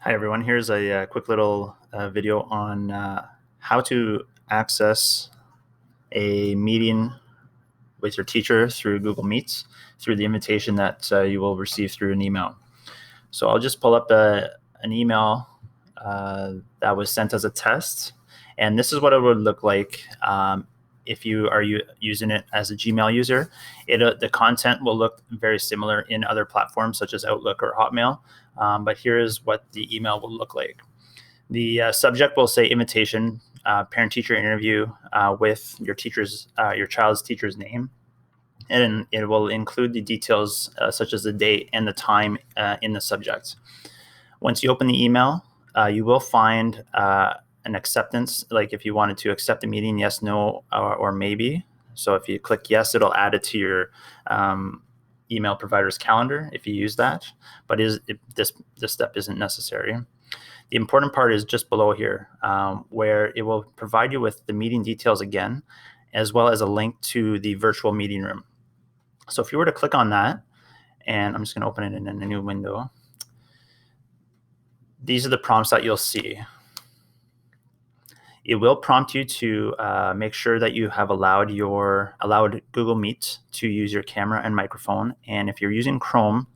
Hi everyone, here's a quick little video on how to access a meeting with your teacher through Google Meets through the invitation that you will receive through an email. So I'll just pull up an email that was sent as a test, and this is what it would look like if you are using it as a Gmail user. The content will look very similar in other platforms such as Outlook or Hotmail, but here is what the email will look like. The subject will say invitation, parent-teacher interview with your child's teacher's name, and it will include the details such as the date and the time in the subject. Once you open the email, you will find an acceptance, like if you wanted to accept the meeting, yes, no, or maybe. So if you click yes, it'll add it to your email provider's calendar if you use that, but this step isn't necessary. The important part is just below here, where it will provide you with the meeting details again, as well as a link to the virtual meeting room. So if you were to click on that, and I'm just going to open it in a new window, these are the prompts that you'll see. It will prompt you to make sure that you have allowed Google Meet to use your camera and microphone. And if you're using Chrome,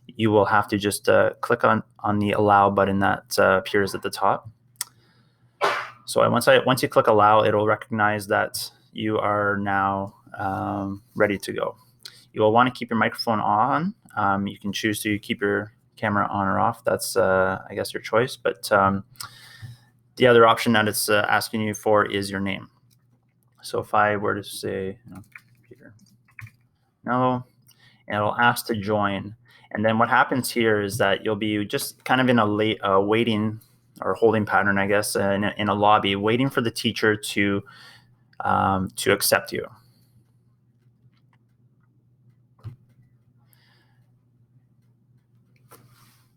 you will have to just click on the allow button that appears at the top. So once you click allow, it'll recognize that you are now ready to go. You will want to keep your microphone on. You can choose to keep your camera on or off. That's I guess your choice, but the other option that it's asking you for is your name. So if I were to say Peter, no, and it'll ask to join. And then what happens here is that you'll be just kind of in a waiting or holding pattern, I guess, in a lobby, waiting for the teacher to accept you.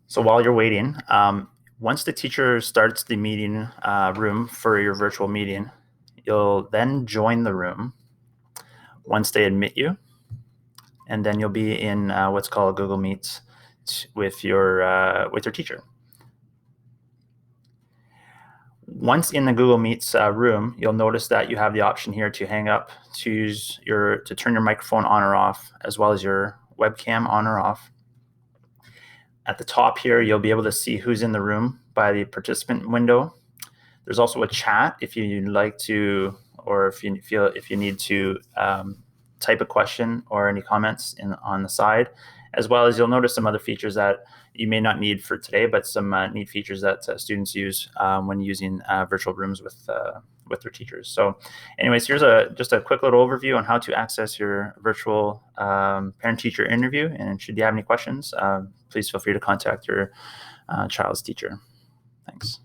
So while you're waiting, once the teacher starts the meeting room for your virtual meeting, you'll then join the room once they admit you, and then you'll be in what's called Google Meets with your teacher. Once in the Google Meets room, you'll notice that you have the option here to hang up, to turn your microphone on or off, as well as your webcam on or off. At the top here, you'll be able to see who's in the room by the participant window. There's also a chat if you'd like to, or if you need to type a question or any comments on the side, as well as you'll notice some other features that you may not need for today, but some neat features that students use when using virtual rooms with their teachers. So anyways, here's just a quick little overview on how to access your virtual parent-teacher interview. And should you have any questions, please feel free to contact your child's teacher. Thanks.